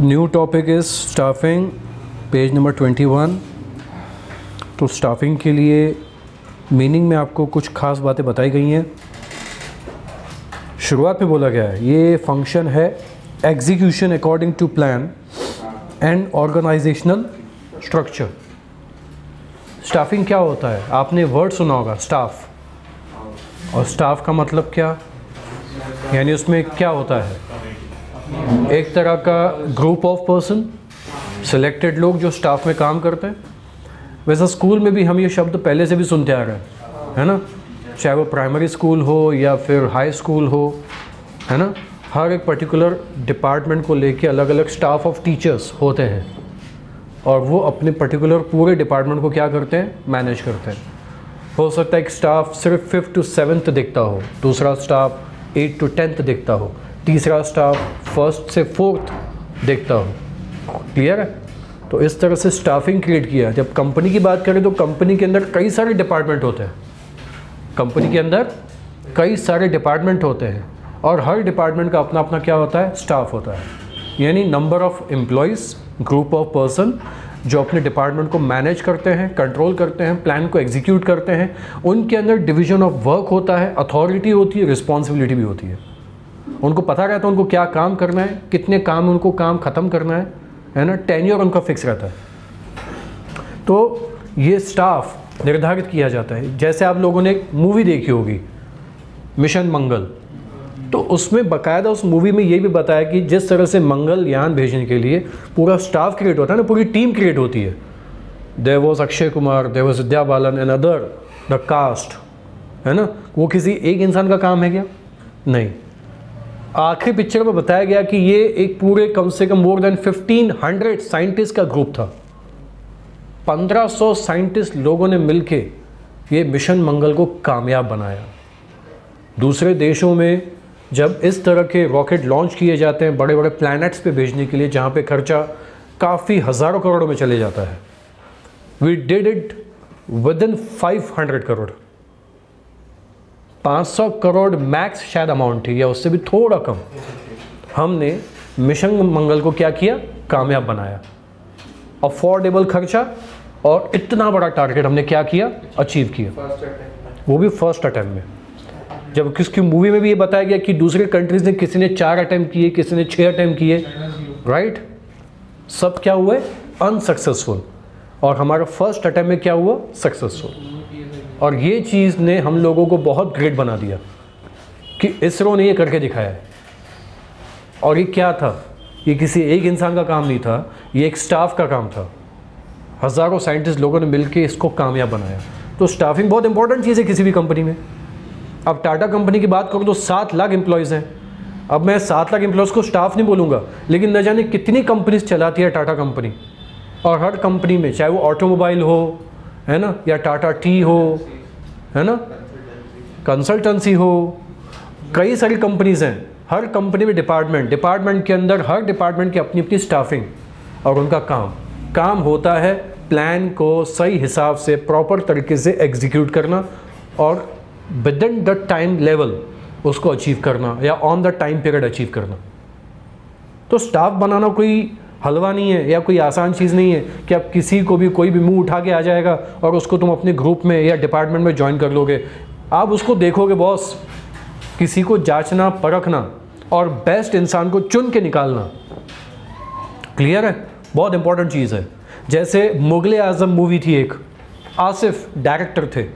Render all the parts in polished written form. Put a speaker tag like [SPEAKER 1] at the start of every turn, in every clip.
[SPEAKER 1] New topic is staffing, page number 21। तो staffing के लिए मीनिंग में आपको कुछ खास बातें बताई गई हैं। शुरुआत में बोला गया है ये फंक्शन है execution according to plan and organisational structure. Staffing क्या होता है? आपने वर्ड सुना होगा स्टाफ, और स्टाफ का मतलब क्या, यानी उसमें क्या होता है? एक तरह का ग्रुप ऑफ पर्सन, सिलेक्टेड लोग जो स्टाफ में काम करते हैं। वैसे स्कूल में भी हम ये शब्द पहले से भी सुनते आ रहे हैं, है ना, चाहे वो प्राइमरी स्कूल हो या फिर हाई स्कूल हो, है ना। हर एक पर्टिकुलर डिपार्टमेंट को लेके अलग अलग स्टाफ ऑफ टीचर्स होते हैं और वो अपने पर्टिकुलर पूरे डिपार्टमेंट को क्या करते हैं, मैनेज करते हैं। हो सकता है एक स्टाफ सिर्फ 5th to 7th दिखता हो, दूसरा स्टाफ 8th to 10th दिखता हो, तीसरा स्टाफ 1st से 4th दिखता हो। क्लियर है? तो इस तरह से स्टाफिंग क्रिएट किया। जब कंपनी की बात करें तो कंपनी के अंदर कई सारे डिपार्टमेंट होते हैं। कंपनी के अंदर कई सारे डिपार्टमेंट होते हैं और हर डिपार्टमेंट का अपना अपना क्या होता है, स्टाफ होता है। यानी number of employees, group of person जो अपने डिपार्टमेंट को मैनेज करते हैं, कंट्रोल करते हैं, प्लान को एग्जीक्यूट करते हैं। उनके अंदर डिवीजन ऑफ वर्क होता है, अथॉरिटी होती है, रिस्पॉन्सिबिलिटी भी होती है। उनको पता रहता है उनको क्या काम करना है, कितने काम उनको काम ख़त्म करना है ना। टेन्योर उनका फिक्स रहता है। तो ये स्टाफ निर्धारित किया जाता है। जैसे आप लोगों ने एक मूवी देखी होगी मिशन मंगल, तो उसमें बाकायदा उस मूवी में ये भी बताया कि जिस तरह से मंगल यान भेजने के लिए पूरा स्टाफ क्रिएट होता है ना, पूरी टीम क्रिएट होती है। There was Akshay Kumar, there was Vidya Balan and other the cast, है ना। वो किसी एक इंसान का काम है क्या? नहीं। आखिरी पिक्चर में बताया गया कि ये एक पूरे कम से कम मोर देन 1500 साइंटिस्ट का ग्रुप था। 1500 साइंटिस्ट लोगों ने मिलके ये मिशन मंगल को कामयाब बनाया। दूसरे देशों में जब इस तरह के रॉकेट लॉन्च किए जाते हैं बड़े बड़े प्लैनेट्स पे भेजने के लिए, जहाँ पे खर्चा काफ़ी हज़ारों करोड़ में चले जाता है, we did it with in 500 crore. 500 crore max शायद अमाउंट थी या उससे भी थोड़ा कम। हमने मिशन मंगल को क्या किया, कामयाब बनाया। अफोर्डेबल खर्चा और इतना बड़ा टारगेट हमने क्या किया, अचीव किया, वो भी फर्स्ट अटैम्प्ट में। जब किसकी मूवी में भी ये बताया गया कि दूसरे कंट्रीज़ ने, किसी ने 4 अटैम्प्ट किए, किसी ने 6 अटैम्प्ट किए, राइट। सब क्या हुए, अनसक्सेसफुल, और हमारा फर्स्ट अटैम्प्ट में क्या हुआ, सक्सेसफुल। और ये चीज़ ने हम लोगों को बहुत ग्रेट बना दिया कि इसरो ने ये करके दिखाया है। और ये क्या था, ये किसी एक इंसान का काम नहीं था, ये एक स्टाफ का काम था। हज़ारों साइंटिस्ट लोगों ने मिलकर इसको कामयाब बनाया। तो स्टाफिंग बहुत इंपॉर्टेंट चीज़ है किसी भी कंपनी में। अब टाटा कंपनी की बात करूँ तो 7 लाख एम्प्लॉयज़ हैं। अब मैं 7 लाख एम्प्लॉयज़ को स्टाफ नहीं बोलूँगा, लेकिन न जाने कितनी कंपनीज चलाती है टाटा कंपनी। और हर कंपनी में, चाहे वो ऑटोमोबाइल हो, है ना, या टाटा टी हो, है ना, कंसल्टेंसी हो, कई सारी कंपनीज़ हैं। हर कंपनी में डिपार्टमेंट के अंदर हर डिपार्टमेंट की अपनी अपनी स्टाफिंग और उनका काम होता है प्लान को सही हिसाब से प्रॉपर तरीके से एग्जीक्यूट करना और with in the time level उसको अचीव करना या on the time period achieve करना। तो स्टाफ बनाना कोई हलवा नहीं है या कोई आसान चीज़ नहीं है कि आप किसी को भी, कोई भी मुंह उठा के आ जाएगा और उसको तुम अपने ग्रुप में या डिपार्टमेंट में ज्वाइन कर लोगे। आप उसको देखोगे बॉस, किसी को जांचना, परखना और बेस्ट इंसान को चुन के निकालना। क्लियर है? बहुत इंपॉर्टेंट चीज़ है। जैसे मुगले आज़म मूवी थी एक, आसिफ डायरेक्टर थे,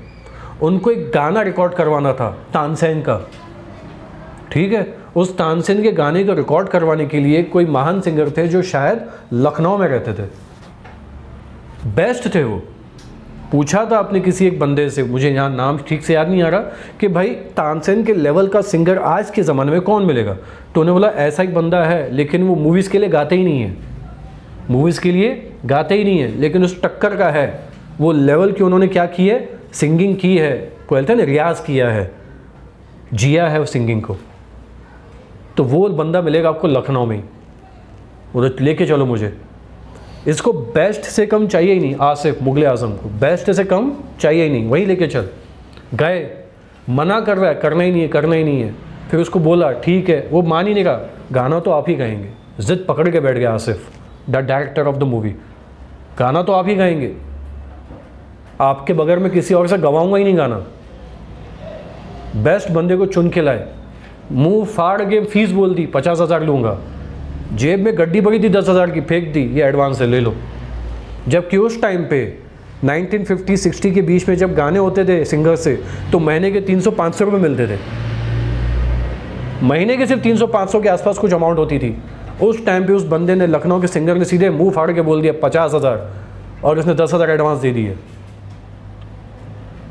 [SPEAKER 1] उनको एक गाना रिकॉर्ड करवाना था तानसेन का, ठीक है। उस तानसेन के गाने को रिकॉर्ड करवाने के लिए कोई महान सिंगर थे जो शायद लखनऊ में रहते थे, बेस्ट थे वो। पूछा था आपने किसी एक बंदे से, मुझे यहाँ नाम ठीक से याद नहीं आ रहा, कि भाई तानसेन के लेवल का सिंगर आज के ज़माने में कौन मिलेगा? तो उन्होंने बोला ऐसा एक बंदा है, लेकिन वो मूवीज़ के लिए गाते ही नहीं है, मूवीज़ के लिए गाते ही नहीं है, लेकिन उस टक्कर का है, वो लेवल की उन्होंने क्या की है, सिंगिंग की है, बोलते हैं ना, रियाज किया है, जिया है उस सिंगिंग को। तो वो बंदा मिलेगा आपको लखनऊ में ही, उधर लेके चलो मुझे। इसको बेस्ट से कम चाहिए ही नहीं, आसिफ मुगले आज़म को बेस्ट से कम चाहिए ही नहीं, वहीं लेके चल। गए, मना कर रहा है, करना ही नहीं है, करना ही नहीं है। फिर उसको बोला ठीक है, वो मान ही नहीं रहा, गाना तो आप ही गाएंगे। जिद पकड़ के बैठ गया Asif, the director of the movie, गाना तो आप ही गाएंगे, आपके बगैर में किसी और से गवाऊंगा ही नहीं गाना। बेस्ट बंदे को चुन के लाए, मुंह फाड़ के फीस बोल दी 50,000 लूँगा, जेब में गड्डी पड़ी थी 10,000 की, फेंक दी, ये एडवांस है ले लो। जबकि उस टाइम पे 1950-60 के बीच में जब गाने होते थे सिंगर से, तो महीने के 300-500 रुपये मिलते थे, महीने के सिर्फ 300-500 के आसपास कुछ अमाउंट होती थी। उस टाइम पे उस बंदे ने, लखनऊ के सिंगर ने सीधे मुंह फाड़ के बोल दिया 50,000, और उसने 10,000 एडवांस दे दिए,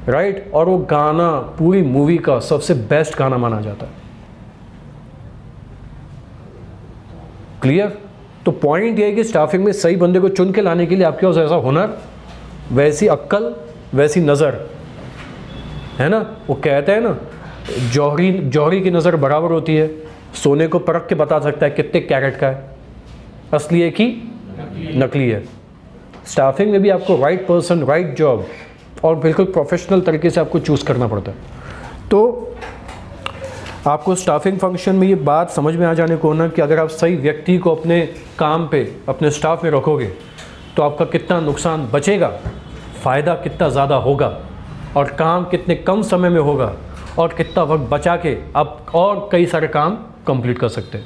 [SPEAKER 1] राइट। और वो गाना पूरी मूवी का सबसे बेस्ट गाना माना जाता है। क्लियर? तो पॉइंट ये है कि स्टाफिंग में सही बंदे को चुन के लाने के लिए आपके पास ऐसा हुनर, वैसी अक्ल, वैसी नज़र है ना। वो कहते हैं ना, जौहरी की नज़र बराबर होती है, सोने को परख के बता सकता है कितने कैरेट का है, असली है कि नकली है। स्टाफिंग में भी आपको राइट पर्सन, राइट जॉब और बिल्कुल प्रोफेशनल तरीके से आपको चूज़ करना पड़ता है। तो आपको स्टाफिंग फंक्शन में ये बात समझ में आ जाने को ना कि अगर आप सही व्यक्ति को अपने काम पे, अपने स्टाफ में रखोगे तो आपका कितना नुकसान बचेगा, फ़ायदा कितना ज़्यादा होगा, और काम कितने कम समय में होगा, और कितना वक्त बचा के आप और कई सारे काम कंप्लीट कर सकते हैं।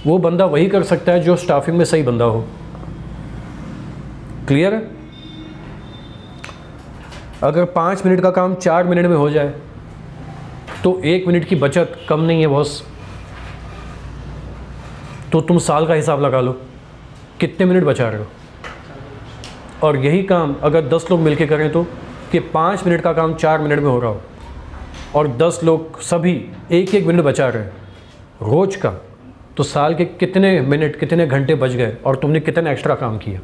[SPEAKER 1] वो बंदा वही कर सकता है जो स्टाफिंग में सही बंदा हो। क्लियर है? अगर 5 मिनट का काम 4 मिनट में हो जाए तो 1 मिनट की बचत कम नहीं है बॉस। तो तुम साल का हिसाब लगा लो कितने मिनट बचा रहे हो। और यही काम अगर 10 लोग मिलके करें तो, कि 5 मिनट का काम 4 मिनट में हो रहा हो और 10 लोग सभी 1-1 मिनट बचा रहे हैं रोज का, तो साल के कितने मिनट, कितने घंटे बच गए और तुमने कितना एक्स्ट्रा काम किया,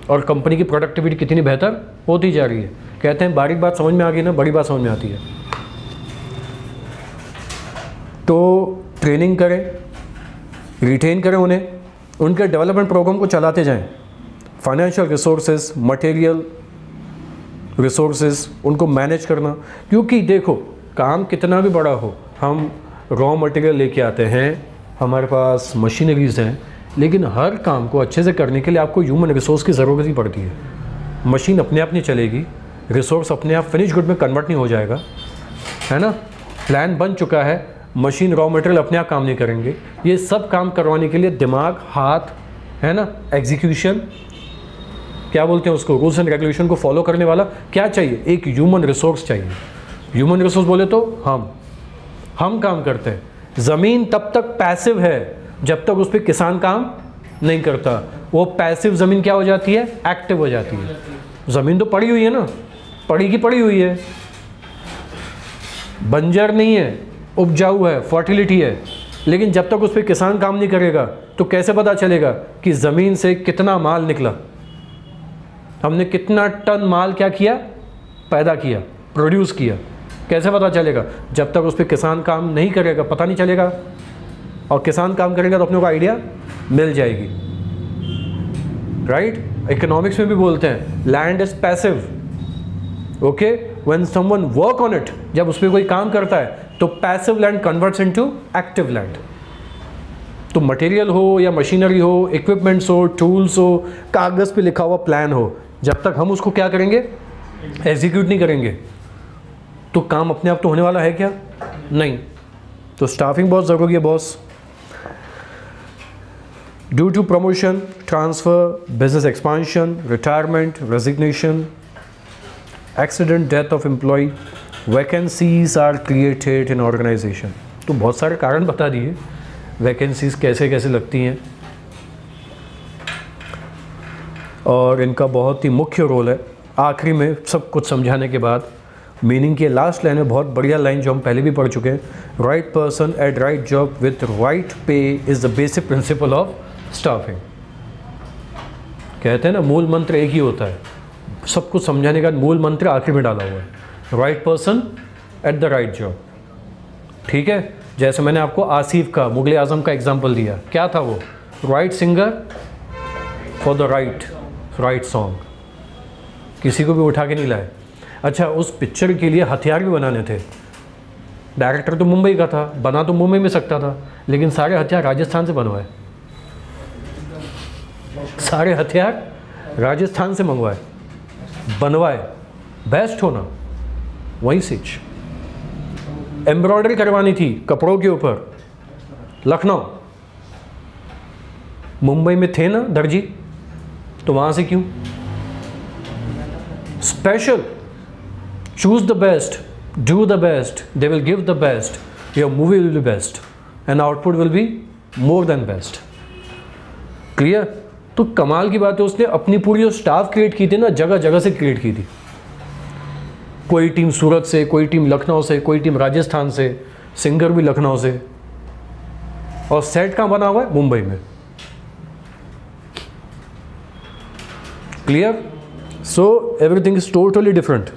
[SPEAKER 1] और कंपनी की प्रोडक्टिविटी कितनी बेहतर होती जा रही है। कहते हैं बारीक बात समझ में आ गई ना, बड़ी बात समझ में आती है। तो ट्रेनिंग करें, रिटेन करें उन्हें, उनके डेवलपमेंट प्रोग्राम को चलाते जाएं। फाइनेंशियल रिसोर्सेज, मटेरियल रिसोर्सेज, उनको मैनेज करना। क्योंकि देखो काम कितना भी बड़ा हो, हम रॉ मटेरियल लेके आते हैं, हमारे पास मशीनरीज हैं, लेकिन हर काम को अच्छे से करने के लिए आपको ह्यूमन रिसोर्स की ज़रूरत ही पड़ती है। मशीन अपने आप नहीं चलेगी, रिसोर्स अपने आप फिनिश गुड में कन्वर्ट नहीं हो जाएगा, है ना। प्लान बन चुका है, मशीन रॉ मटेरियल अपने आप काम नहीं करेंगे। ये सब काम करवाने के लिए दिमाग, हाथ, है ना, एग्जीक्यूशन, क्या बोलते हैं उसको, रूल्स एंड रेगुलेशन को फॉलो करने वाला क्या चाहिए, एक ह्यूमन रिसोर्स चाहिए। ह्यूमन रिसोर्स बोले तो हम काम करते हैं। ज़मीन तब तक पैसिव है जब तक उस पर किसान काम नहीं करता। वो पैसिव ज़मीन क्या हो जाती है, एक्टिव हो जाती है। ज़मीन तो पड़ी हुई है ना, पड़ी की पड़ी हुई है, बंजर नहीं है, उपजाऊ है, फर्टिलिटी है। लेकिन जब तक उस पर किसान काम नहीं करेगा तो कैसे पता चलेगा कि ज़मीन से कितना माल निकला, हमने कितना टन माल क्या किया, पैदा किया, प्रोड्यूस किया। कैसे पता चलेगा? जब तक उस पर किसान काम नहीं करेगा पता नहीं चलेगा, और किसान काम करेगा तो अपने को आइडिया मिल जाएगी, राइट। इकोनॉमिक्स में भी बोलते हैं land is passive, okay, when someone work on it, जब उस पर कोई काम करता है तो passive land converts into active land. तो मटेरियल हो या मशीनरी हो, इक्विपमेंट्स हो, टूल्स हो, कागज़ पे लिखा हुआ प्लान हो, जब तक हम उसको क्या करेंगे, एग्जीक्यूट नहीं करेंगे, तो काम अपने आप तो होने वाला है क्या, नहीं। तो स्टाफिंग बहुत ज़रूरी है boss. Due to promotion, transfer, business expansion, retirement, resignation, accident, death of employ, vacancies are created in organisation. तो बहुत सारे कारण बता दिए वैकेंसीज कैसे कैसे लगती हैं, और इनका बहुत ही मुख्य रोल है। आखिरी में सब कुछ समझाने के बाद मीनिंग की लास्ट लाइन में बहुत बढ़िया लाइन जो हम पहले भी पढ़ चुके हैं, right person at right job with right pay is the basic principle of staffing. कहते हैं ना मूल मंत्र एक ही होता है, सब कुछ समझाने का मूल मंत्र आखिर में डाला हुआ है, right person at the right job. ठीक है, जैसे मैंने आपको आसिफ का, मुगल आज़म का एग्जाम्पल दिया, क्या था वो, right singer for the right song, किसी को भी उठा के नहीं लाए। अच्छा, उस पिक्चर के लिए हथियार भी बनाने थे, डायरेक्टर तो मुंबई का था, बना तो मुंबई में सकता था, लेकिन सारे हथियार राजस्थान से बनवाए, सारे हथियार राजस्थान से मंगवाए, बनवाए, बेस्ट होना वही चीज। एम्ब्रॉयडरी करवानी थी कपड़ों के ऊपर, लखनऊ, मुंबई में थे ना दर्जी, तो वहां से क्यों? Special, choose the best, do the best, they will give the best, your movie will be best and output will be more than best. Clear? तो कमाल की बात है, उसने अपनी पूरी जो स्टाफ क्रिएट की थी ना, जगह जगह से क्रिएट की थी। कोई टीम सूरत से, कोई टीम लखनऊ से, कोई टीम राजस्थान से, सिंगर भी लखनऊ से, और सेट कहाँ बना हुआ है? मुंबई में। Clear? So everything is totally different.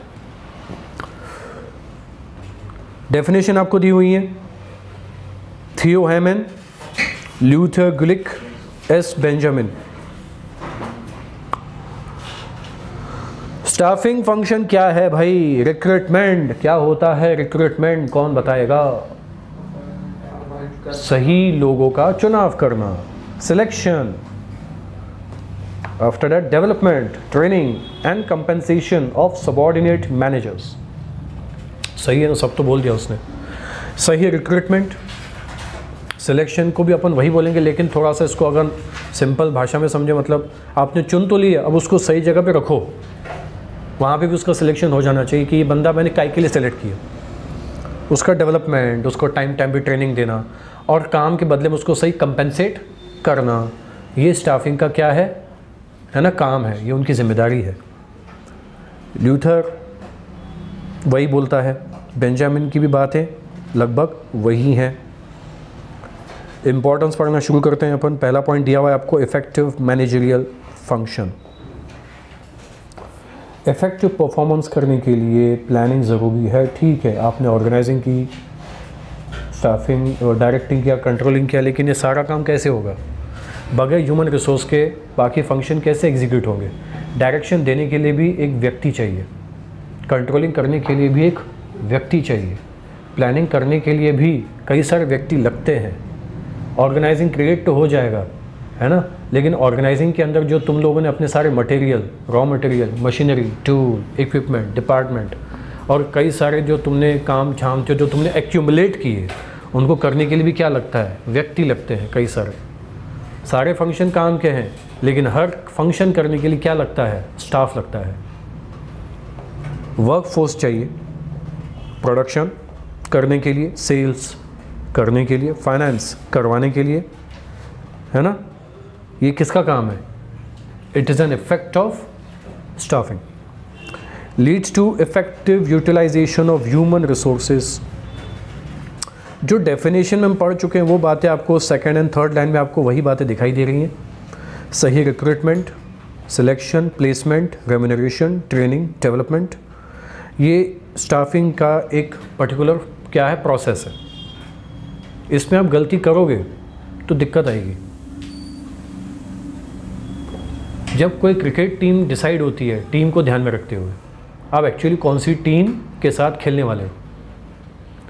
[SPEAKER 1] Definition आपको दी हुई है, थियो हेमन, ल्यूथर गुलिक, एस बेंजामिन। स्टाफिंग फंक्शन क्या है भाई? रिक्रूटमेंट। क्या होता है रिक्रूटमेंट? कौन बताएगा? सही लोगों का चुनाव करना, selection, after that development, training and compensation of subordinate managers. सही है ना? सब तो बोल दिया उसने। सही है रिक्रूटमेंट, सिलेक्शन को भी अपन वही बोलेंगे, लेकिन थोड़ा सा इसको अगर सिंपल भाषा में समझे, मतलब आपने चुन तो लिया, अब उसको सही जगह पे रखो, वहाँ पे भी उसका सिलेक्शन हो जाना चाहिए कि ये बंदा मैंने काय के लिए सेलेक्ट किया। उसका डेवलपमेंट, उसको टाइम पे ट्रेनिंग देना और काम के बदले में उसको सही कंपेंसेट करना, ये स्टाफिंग का क्या है ना, काम है, ये उनकी जिम्मेदारी है। ल्यूथर वही बोलता है, बेंजामिन की भी बातें लगभग वही हैं। इम्पोर्टेंस पढ़ना शुरू करते हैं अपन। पहला पॉइंट दिया हुआ है आपको, effective managerial function. Effective performance करने के लिए प्लानिंग ज़रूरी है, ठीक है, आपने ऑर्गेनाइजिंग की, स्टाफिंग, डायरेक्टिंग किया, कंट्रोलिंग किया, लेकिन ये सारा काम कैसे होगा? बगैर ह्यूमन रिसोर्स के बाकी फंक्शन कैसे एग्जीक्यूट होंगे? डायरेक्शन देने के लिए भी एक व्यक्ति चाहिए, कंट्रोलिंग करने के लिए भी एक व्यक्ति चाहिए, प्लानिंग करने के लिए भी कई सारे व्यक्ति लगते हैं। ऑर्गेनाइजिंग क्रिएट तो हो जाएगा, है ना, लेकिन ऑर्गेनाइजिंग के अंदर जो तुम लोगों ने अपने सारे material, raw material, machinery, tool, equipment, department और कई सारे जो तुमने काम झाम जो तुमने एक्यूमुलेट किए, उनको करने के लिए भी क्या लगता है? व्यक्ति लगते हैं कई सारे फंक्शन काम के हैं, लेकिन हर फंक्शन करने के लिए क्या लगता है? स्टाफ लगता है। वर्क फोर्स चाहिए प्रोडक्शन करने के लिए, सेल्स करने के लिए, फाइनेंस करवाने के लिए, है ना। ये किसका काम है? It is an effect of staffing. Leads to effective utilisation of human resources. जो डेफिनेशन में हम पढ़ चुके हैं वो बातें आपको सेकेंड एंड थर्ड लाइन में आपको वही बातें दिखाई दे रही हैं। सही recruitment, selection, placement, remuneration, training, development, ये स्टाफिंग का एक पर्टिकुलर क्या है? प्रोसेस है। इसमें आप गलती करोगे तो दिक्कत आएगी। जब कोई क्रिकेट टीम डिसाइड होती है, टीम को ध्यान में रखते हुए, आप एक्चुअली कौन सी टीम के साथ खेलने वाले हो।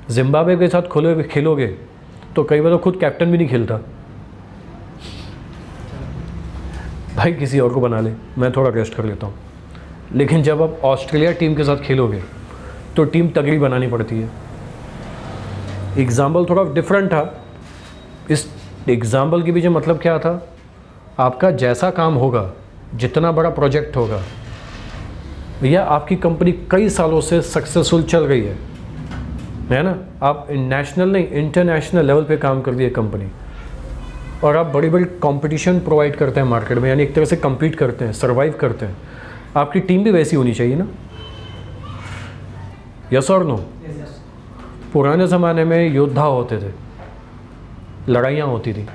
[SPEAKER 1] जिम्बाब्वे के साथ खेलोगे तो कई बार तो खुद कैप्टन भी नहीं खेलता, भाई किसी और को बना ले, मैं थोड़ा रेस्ट कर लेता हूँ। लेकिन जब आप ऑस्ट्रेलिया टीम के साथ खेलोगे तो टीम तगड़ी बनानी पड़ती है। एग्जाम्पल थोड़ा डिफरेंट था। इस एग्जाम्पल के पीछे मतलब क्या था? आपका जैसा काम होगा, जितना बड़ा प्रोजेक्ट होगा, या आपकी कंपनी कई सालों से सक्सेसफुल चल रही है ना, आप नेशनल नहीं इंटरनेशनल लेवल पे काम कर रही है कंपनी, और आप बड़ी बड़ी कंपटीशन प्रोवाइड करते हैं मार्केट में, यानी एक तरह से compete करते हैं, सर्वाइव करते हैं, आपकी टीम भी वैसी होनी चाहिए ना। यस और नो? पुराने ज़माने में योद्धा होते थे, लड़ाइयाँ होती थी।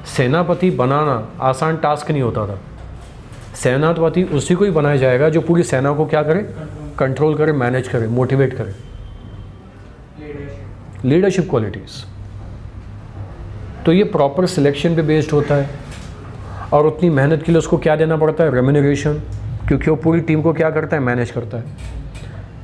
[SPEAKER 1] सेनापति बनाना आसान टास्क नहीं होता था। सेनापति उसी को ही बनाया जाएगा जो पूरी सेना को क्या करे? कंट्रोल करे, मैनेज करे, मोटिवेट करे। Leadership qualities. तो ये प्रॉपर सिलेक्शन पे बेस्ड होता है, और उतनी मेहनत के लिए उसको क्या देना पड़ता है? रेम्यूनरेशन, क्योंकि वो पूरी टीम को क्या करता है? मैनेज करता है।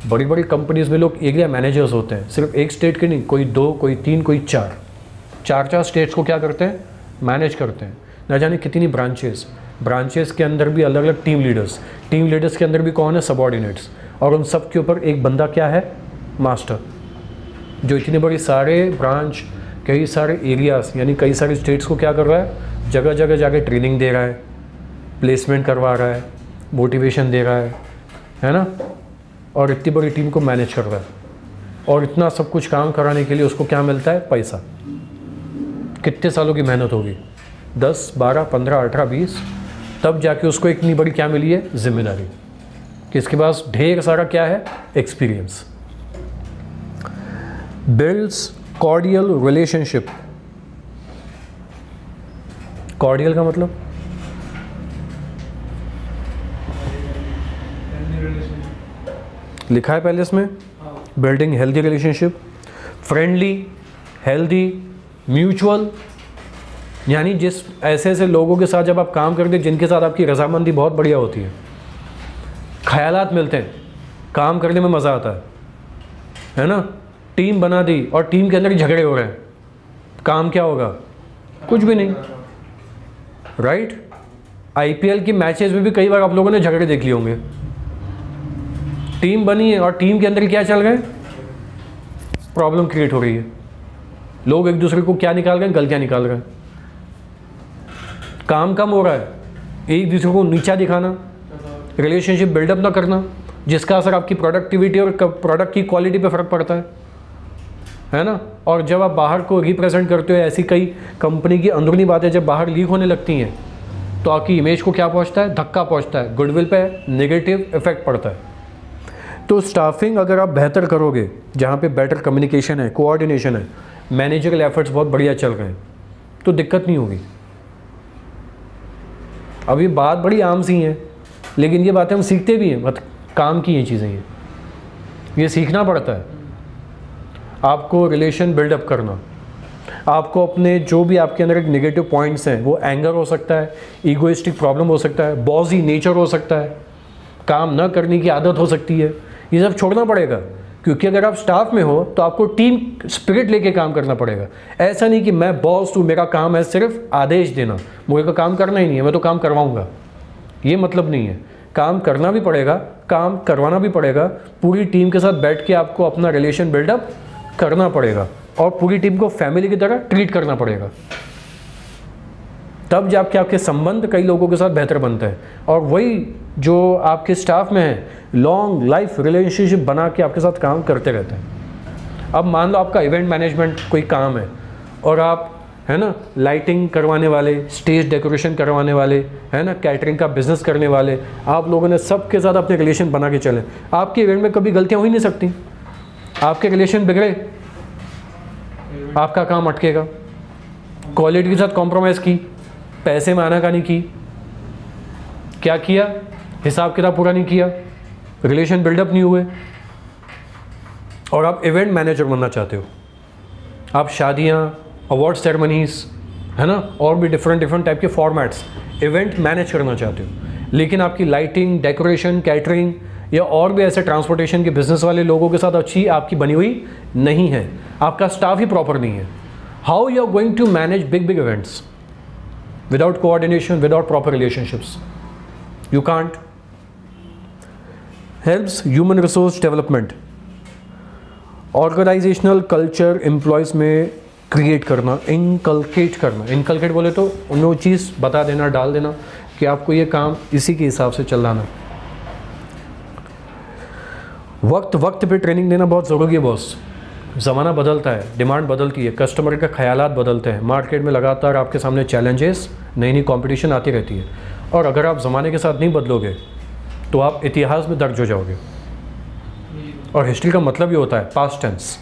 [SPEAKER 1] बड़ी बड़ी कंपनीज़ में लोग एरिया मैनेजर्स होते हैं, सिर्फ एक स्टेट के नहीं, कोई 2, कोई 3, कोई 4 स्टेट्स को क्या करते हैं, मैनेज करते हैं। न जाने कितनी ब्रांचेस के अंदर भी अलग अलग टीम लीडर्स के अंदर भी कौन है, सबॉर्डिनेट्स, और उन सब के ऊपर एक बंदा क्या है, मास्टर, जो इतनी बड़ी सारे ब्रांच, कई सारे एरियाज़ यानी कई सारे स्टेट्स को क्या कर रहा है, जगह जगह जाके ट्रेनिंग दे रहा है, प्लेसमेंट करवा रहा है, मोटिवेशन दे रहा है ना, और इतनी बड़ी टीम को मैनेज कर रहा है। और इतना सब कुछ काम कराने के लिए उसको क्या मिलता है, पैसा। कितने सालों की मेहनत होगी, 10, 12, 15, 18, 20, तब जाके उसको इतनी बड़ी क्या मिली है, जिम्मेदारी, कि इसके पास ढेर सारा क्या है, experience. Builds cordial relationship. Cordial का मतलब लिखा है पहले इसमें, building healthy relationship, friendly, healthy, mutual, यानी जिस ऐसे लोगों के साथ जब आप काम करते हैं जिनके साथ आपकी रजामंदी बहुत बढ़िया होती है, ख्यालात मिलते हैं, काम करने में मज़ा आता है ना। टीम बना दी और टीम के अंदर झगड़े हो रहे हैं, काम क्या होगा, कुछ भी नहीं, राइट। आईपीएल की मैचेस में भी कई बार आप लोगों ने झगड़े देख लिए होंगे। टीम बनी है और टीम के अंदर क्या चल रहे हैं, प्रॉब्लम क्रिएट हो रही है, लोग एक दूसरे को क्या निकाल रहे हैं, गलतियां निकाल रहे हैं, काम कम हो रहा है, एक दूसरे को नीचा दिखाना, रिलेशनशिप बिल्डअप ना करना, जिसका असर आपकी प्रोडक्टिविटी और प्रोडक्ट की क्वालिटी पे फ़र्क पड़ता है ना। और जब आप बाहर को रिप्रेजेंट करते हो, ऐसी कई कंपनी की अंदरूनी बातें जब बाहर लीक होने लगती हैं तो आपकी इमेज को क्या पहुंचता है, धक्का पहुंचता है, गुडविल पे नेगेटिव इफेक्ट पड़ता है। तो स्टाफिंग अगर आप बेहतर करोगे, जहाँ पे बेटर कम्युनिकेशन है, कोऑर्डिनेशन है, मैनेजरल एफर्ट्स बहुत बढ़िया चल रहे हैं, तो दिक्कत नहीं होगी। अब ये बात बड़ी आम सी है, लेकिन ये बातें हम सीखते भी हैं, मतलब काम की ये चीज़ें ये सीखना पड़ता है। आपको रिलेशन बिल्डअप करना, आपको अपने जो भी आपके अंदर एक नेगेटिव पॉइंट्स हैं, वो एंगर हो सकता है, ईगोइस्टिक प्रॉब्लम हो सकता है, बॉसी नेचर हो सकता है, काम न करने की आदत हो सकती है, ये सब छोड़ना पड़ेगा। क्योंकि अगर आप स्टाफ में हो तो आपको टीम स्पिरिट लेके काम करना पड़ेगा। ऐसा नहीं कि मैं बॉस हूँ, मेरा काम है सिर्फ आदेश देना, मुझे तो काम करना ही नहीं है, मैं तो काम करवाऊँगा, ये मतलब नहीं है। काम करना भी पड़ेगा, काम करवाना भी पड़ेगा, पूरी टीम के साथ बैठ के आपको अपना रिलेशन बिल्डअप करना पड़ेगा और पूरी टीम को फैमिली की तरह ट्रीट करना पड़ेगा। तब जाके आपके संबंध कई लोगों के साथ बेहतर बनते हैं, और वही जो आपके स्टाफ में है लॉन्ग लाइफ रिलेशनशिप बना के आपके साथ काम करते रहते हैं। अब मान लो आपका इवेंट मैनेजमेंट कोई काम है और आप है ना लाइटिंग करवाने वाले, स्टेज डेकोरेशन करवाने वाले, है ना कैटरिंग का बिजनेस करने वाले, आप लोगों ने सबके साथ अपने रिलेशन बना के चले। आपके इवेंट में कभी गलतियां हो ही नहीं सकती, आपके रिलेशन बिगड़े, आपका काम अटकेगा। क्वालिटी के साथ कॉम्प्रोमाइज़ की, पैसे में आनाकानी की, क्या किया, हिसाब किताब पूरा नहीं किया, रिलेशन बिल्डअप नहीं हुए, और आप इवेंट मैनेजर बनना चाहते हो। आप शादियाँ, अवार्ड सेरेमनीज़, है ना, और भी डिफरेंट टाइप के फॉर्मेट्स इवेंट मैनेज करना चाहते हो, लेकिन आपकी लाइटिंग, डेकोरेशन, कैटरिंग या और भी ऐसे ट्रांसपोर्टेशन के बिजनेस वाले लोगों के साथ अच्छी आपकी बनी हुई नहीं है, आपका स्टाफ ही प्रॉपर नहीं है। How you are going to manage big events without coordination, without proper relationships? You can't. Helps human resource development, organisational culture employees में क्रिएट करना, इनकलकेट करना। इनकलकेट बोले तो उन्हें चीज़ बता देना, डाल देना कि आपको ये काम इसी के हिसाब से चलाना। वक्त पे ट्रेनिंग देना बहुत ज़रूरी है बॉस। ज़माना बदलता है, डिमांड बदलती है, कस्टमर के ख्यालात बदलते हैं, मार्केट में लगातार आपके सामने चैलेंजेस, नई कंपटीशन आती रहती है, और अगर आप ज़माने के साथ नहीं बदलोगे तो आप इतिहास में दर्ज हो जाओगे। और हिस्ट्री का मतलब ये होता है पास्ट टेंस,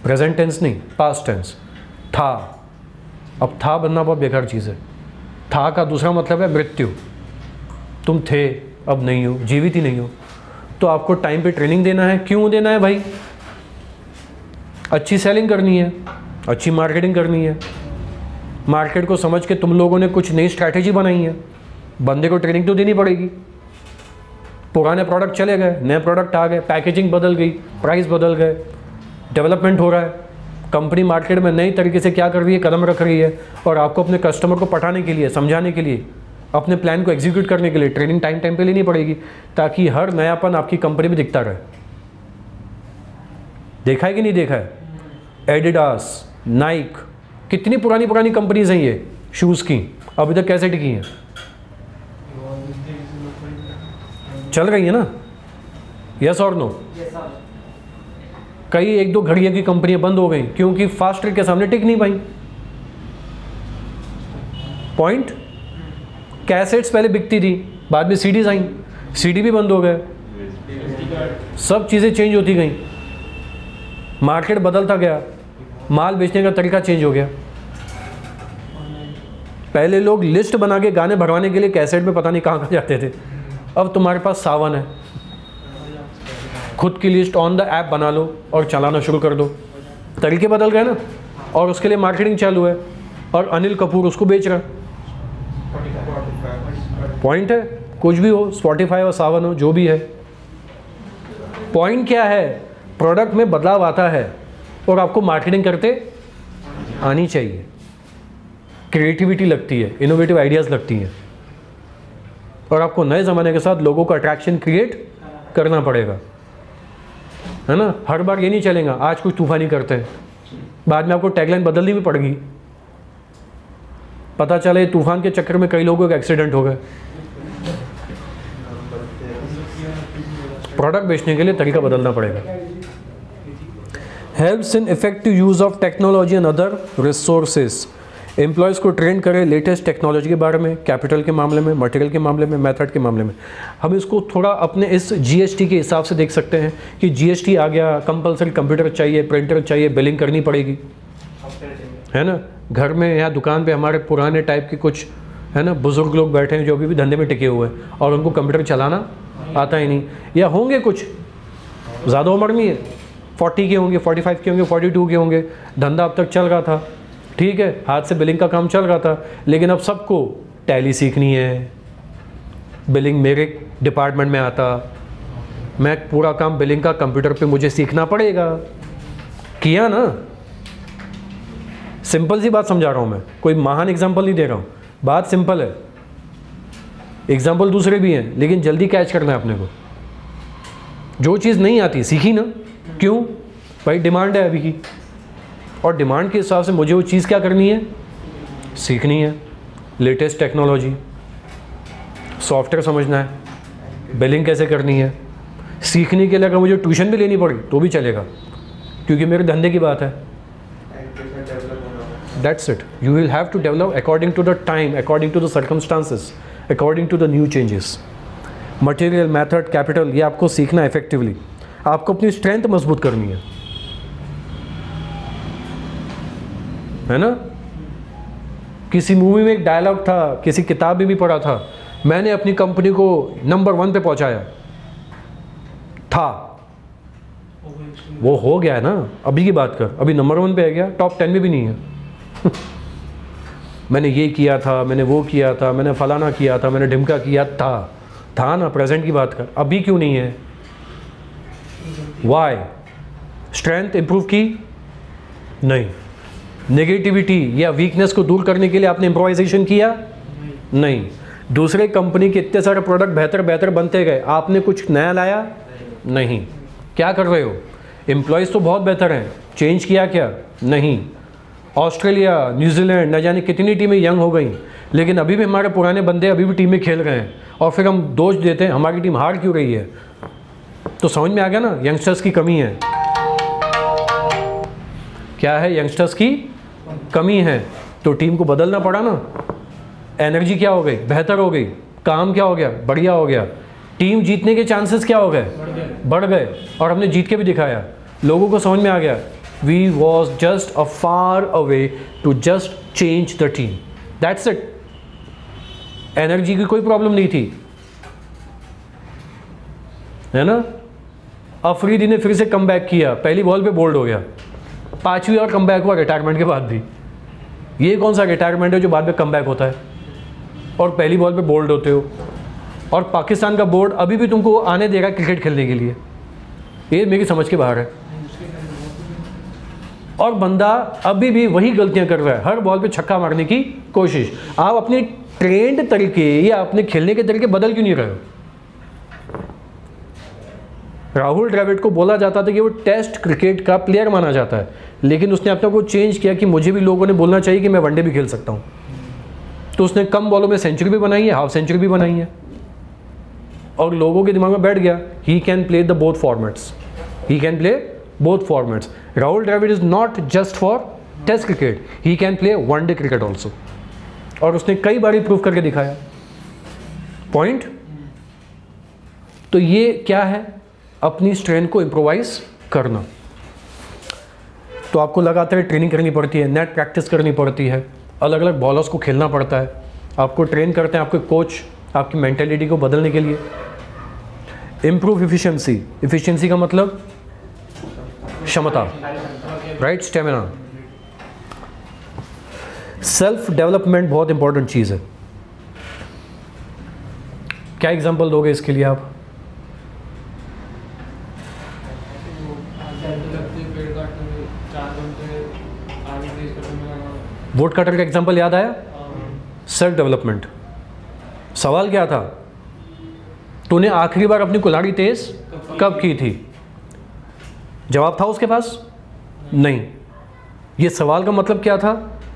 [SPEAKER 1] प्रेजेंट टेंस नहीं, पास्ट टेंस। था, अब था बनना बहुत बेकार चीज़ है। था का दूसरा मतलब है मृत्यु, तुम थे अब नहीं हो, जीवित ही नहीं हो। तो आपको टाइम पे ट्रेनिंग देना है। क्यों देना है भाई? अच्छी सेलिंग करनी है, अच्छी मार्केटिंग करनी है, मार्केट को समझ के तुम लोगों ने कुछ नई स्ट्रैटेजी बनाई है, बंदे को ट्रेनिंग तो देनी पड़ेगी। पुराने प्रोडक्ट चले गए, नए प्रोडक्ट आ गए, पैकेजिंग बदल गई, प्राइस बदल गए, डेवलपमेंट हो रहा है, कंपनी मार्केट में नई तरीके से क्या कर रही है, कदम रख रही है, और आपको अपने कस्टमर को पढ़ाने के लिए, समझाने के लिए, अपने प्लान को एग्जीक्यूट करने के लिए ट्रेनिंग टाइम पे लेनी पड़ेगी, ताकि हर नयापन आपकी कंपनी में दिखता रहे। देखा है कि नहीं देखा है? एडिडास, नाइक, कितनी पुरानी पुरानी कंपनीज हैं ये शूज़ की, अभी तक कैसे टिकी हैं? चल रही है ना? यस और नो? कई एक दो घड़ियों की कंपनियां बंद हो गई क्योंकि फास्ट ट्रैक के सामने टिक नहीं पाई। पॉइंट, कैसेट्स पहले बिकती थी, बाद में सीडीज आई, सीडी भी बंद हो गए, सब चीज़ें चेंज होती गई, मार्केट बदलता गया, माल बेचने का तरीका चेंज हो गया। पहले लोग लिस्ट बना के गाने भरवाने के लिए कैसेट में पता नहीं कहाँ कहाँ जाते थे, अब तुम्हारे पास सावन है, खुद की लिस्ट ऑन द ऐप बना लो और चलाना शुरू कर दो। तरीके बदल गए ना, और उसके लिए मार्केटिंग चालू है, और अनिल कपूर उसको बेच रहा है। पॉइंट है, कुछ भी हो, स्पॉटिफाई और सावन हो, जो भी है, पॉइंट क्या है, प्रोडक्ट में बदलाव आता है और आपको मार्केटिंग करते आनी चाहिए, क्रिएटिविटी लगती है, इनोवेटिव आइडियाज़ लगती हैं, और आपको नए ज़माने के साथ लोगों का अट्रैक्शन क्रिएट करना पड़ेगा, है ना? हर बार ये नहीं चलेगा, आज कुछ तूफानी करते हैं, बाद में आपको टैगलाइन बदलनी भी पड़ेगी, पता चले तूफान के चक्कर में कई लोगों का एक्सीडेंट हो गए। प्रोडक्ट बेचने के लिए तरीका बदलना पड़ेगा। Helps in effective use of technology and other resources, employees को ट्रेन करें लेटेस्ट टेक्नोलॉजी के बारे में, कैपिटल के मामले में, मटेरियल के मामले में, मेथड के मामले में। हम इसको थोड़ा अपने इस जीएसटी के हिसाब से देख सकते हैं कि जीएसटी आ गया, कंपलसरी कंप्यूटर चाहिए, प्रिंटर चाहिए, बिलिंग करनी पड़ेगी, है ना? घर में या दुकान पे हमारे पुराने टाइप के कुछ, है ना, बुज़ुर्ग लोग बैठे हैं जो अभी भी धंधे में टिके हुए हैं और उनको कंप्यूटर चलाना आता ही नहीं, या होंगे कुछ ज़्यादा उम्र नहीं है, 40 के होंगे, 45 के होंगे, 42 के होंगे, धंधा अब तक चल रहा था, ठीक है, हाथ से बिलिंग का काम चल रहा था, लेकिन अब सबको टैली सीखनी है, बिलिंग मेरे डिपार्टमेंट में आता, मैं पूरा काम बिलिंग का कंप्यूटर पे मुझे सीखना पड़ेगा। किया ना? सिंपल सी बात समझा रहा हूँ मैं, कोई महान एग्जाम्पल नहीं दे रहा हूँ, बात सिंपल है, एग्जाम्पल दूसरे भी हैं, लेकिन जल्दी कैच करना है अपने को। जो चीज़ नहीं आती सीखी ना, क्यों भाई? डिमांड है अभी की, और डिमांड के हिसाब से मुझे वो चीज़ क्या करनी है, सीखनी है। लेटेस्ट टेक्नोलॉजी, सॉफ्टवेयर समझना है, बिलिंग कैसे करनी है, सीखने के लिए अगर मुझे ट्यूशन भी लेनी पड़ी तो भी चलेगा, क्योंकि मेरे धंधे की बात है। That's it. You will have to develop according to the time, according to the circumstances, according to the new changes. Material, method, capital, ये आपको सीखना है effectively. आपको अपनी strength मजबूत करनी है ना? किसी मूवी में एक डायलॉग था, किसी किताब में भी पढ़ा था, मैंने अपनी कंपनी को नंबर 1 पे पहुंचाया था, वो हो गया है ना? अभी की बात कर, अभी नंबर 1 पे आ गया, टॉप 10 में भी नहीं है। मैंने ये किया था, मैंने वो किया था, मैंने फलाना किया था, मैंने ढिमका किया था ना? प्रेजेंट की बात कर, अभी क्यों नहीं है? वाई? स्ट्रेंथ इंप्रूव की नहीं, नेगेटिविटी या वीकनेस को दूर करने के लिए आपने इम्प्रोवाइजेशन किया नहीं, दूसरे कंपनी के इतने सारे प्रोडक्ट बेहतर बनते गए, आपने कुछ नया लाया नहीं। क्या कर रहे हो? एम्प्लॉयज़ तो बहुत बेहतर हैं, चेंज किया क्या? नहीं। ऑस्ट्रेलिया, न्यूजीलैंड, न जाने कितनी टीमें यंग हो गई, लेकिन अभी भी हमारे पुराने बंदे अभी भी टीम में खेल रहे हैं, और फिर हम दोष देते हैं हमारी टीम हार क्यों रही है। तो समझ में आ गया ना, यंगस्टर्स की कमी है। क्या है? यंगस्टर्स की कमी है, तो टीम को बदलना पड़ा ना। एनर्जी क्या हो गई? बेहतर हो गई। काम क्या हो गया? बढ़िया हो गया। टीम जीतने के चांसेस क्या हो गए? बढ़ गए, और हमने जीत के भी दिखाया। लोगों को समझ में आ गया, we was just a far away to just change the team. That's it. Energy की कोई प्रॉब्लम नहीं थी, है ना? अफरीदी ने फिर से कम बैक किया, पहली बॉल पे बोल्ड हो गया, 5वीं और कम बैक हुआ रिटायरमेंट के बाद भी। ये कौन सा रिटायरमेंट है जो बाद में कम बैक होता है और पहली बॉल पे बोल्ड होते हो? और पाकिस्तान का बोर्ड अभी भी तुमको आने दे रहा है क्रिकेट खेलने के लिए, ये मेरी समझ के बाहर है। और बंदा अभी भी वही गलतियां कर रहा है, हर बॉल पे छक्का मारने की कोशिश। आप अपने ट्रेंड तरीके या अपने खेलने के तरीके बदल क्यों नहीं रहे हो? राहुल द्रविड़ को बोला जाता था कि वो टेस्ट क्रिकेट का प्लेयर माना जाता है, लेकिन उसने अपने को चेंज किया कि मुझे भी लोगों ने बोलना चाहिए कि मैं वनडे भी खेल सकता हूँ। तो उसने कम बॉलों में सेंचुरी भी बनाई है, हाफ सेंचुरी भी बनाई है, और लोगों के दिमाग में बैठ गया he can play the both formats, he can play both formats. Rahul Dravid is not just for test cricket, he can play one day cricket also, और उसने कई बार प्रूव करके दिखाया। पॉइंट तो ये क्या है? अपनी स्ट्रेंथ को इम्प्रोवाइज करना। तो आपको लगातार ट्रेनिंग करनी पड़ती है, नेट प्रैक्टिस करनी पड़ती है, अलग अलग बॉलर्स को खेलना पड़ता है, आपको ट्रेन करते हैं आपके कोच आपकी मेंटेलिटी को बदलने के लिए। इम्प्रूव इफिशिएंसी, इफिशिएंसी का मतलब क्षमता, राइट, स्टेमिना। सेल्फ डेवलपमेंट बहुत इंपॉर्टेंट चीज़ है। क्या एग्जांपल दोगे इसके लिए आप? वोट कटर का एग्जांपल याद आया? Self development. सवाल क्या था? तूने आखिरी बार अपनी कुल्हाड़ी तेज कब की थी? जवाब था उसके पास? नहीं। ये सवाल का मतलब क्या था?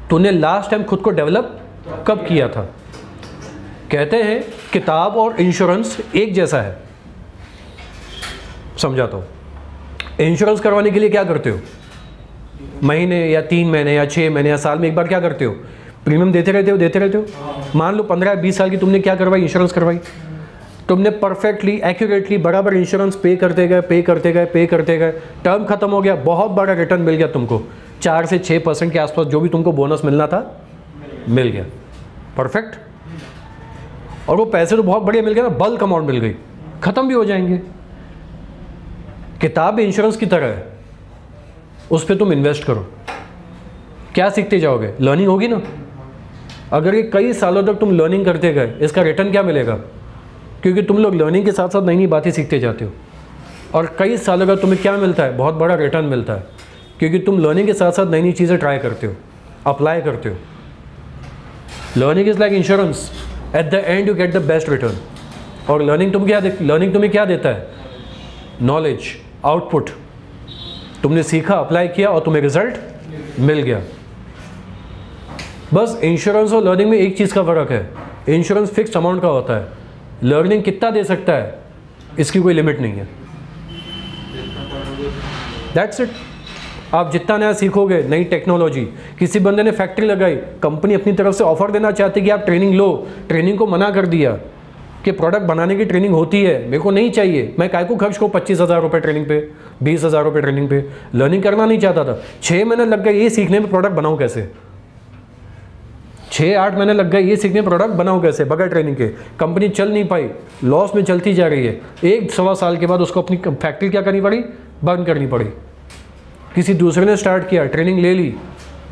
[SPEAKER 1] तूने लास्ट टाइम खुद को डेवलप कब किया था? कहते हैं किताब और इंश्योरेंस एक जैसा है। समझाता हूं। इंश्योरेंस करवाने के लिए क्या करते हो? महीने या 3 महीने या 6 महीने या साल में एक बार क्या करते हो? प्रीमियम देते रहते हो। मान लो 15-20 साल की तुमने क्या करवाई? इंश्योरेंस करवाई। तुमने परफेक्टली एक्यूरेटली बराबर इंश्योरेंस पे करते गए, टर्म खत्म हो गया, बहुत बड़ा रिटर्न मिल गया तुमको, 4 से 6% के आसपास जो भी तुमको बोनस मिलना था मिल गया। परफेक्ट। और वो पैसे तो बहुत बढ़िया मिल गए ना, बल्क अमाउंट मिल गई, खत्म भी हो जाएंगे। किताब इंश्योरेंस की तरह है, उस पर तुम इन्वेस्ट करो। क्या सीखते जाओगे? लर्निंग होगी ना। अगर ये कई सालों तक तुम लर्निंग करते गए, इसका रिटर्न क्या मिलेगा? क्योंकि तुम लोग लर्निंग के साथ साथ नई नई बातें सीखते जाते हो, और कई सालों का तुम्हें क्या मिलता है? बहुत बड़ा रिटर्न मिलता है, क्योंकि तुम लर्निंग के साथ साथ नई नई चीज़ें ट्राई करते हो, अप्लाई करते हो। Learning is like insurance, at the end you get the best return. और लर्निंग तुम्हें क्या देता है? Knowledge, output. तुमने सीखा, अप्लाई किया और तुम्हें रिजल्ट मिल गया। बस इंश्योरेंस और लर्निंग में एक चीज़ का फ़र्क है, इंश्योरेंस फिक्स अमाउंट का होता है, लर्निंग कितना दे सकता है इसकी कोई लिमिट नहीं है। That's it. आप जितना नया सीखोगे, नई टेक्नोलॉजी, किसी बंदे ने फैक्ट्री लगाई, कंपनी अपनी तरफ से ऑफर देना चाहती कि आप ट्रेनिंग लो, ट्रेनिंग को मना कर दिया कि प्रोडक्ट बनाने की ट्रेनिंग होती है, मेरे को नहीं चाहिए, मैं काय को खर्च को 25,000 रुपये ट्रेनिंग पे, 20,000 रुपये ट्रेनिंग पे, लर्निंग करना नहीं चाहता था। 6 महीने लग गए ये सीखने में प्रोडक्ट बनाऊँ कैसे, 6-8 महीने लग गए ये सीखने में प्रोडक्ट बनाऊँ कैसे बगैर ट्रेनिंग के। कंपनी चल नहीं पाई, लॉस में चलती जा रही है। 1-1.25 साल के बाद उसको अपनी फैक्ट्री क्या करनी पड़ी? बंद करनी पड़ी। किसी दूसरे ने स्टार्ट किया, ट्रेनिंग ले ली,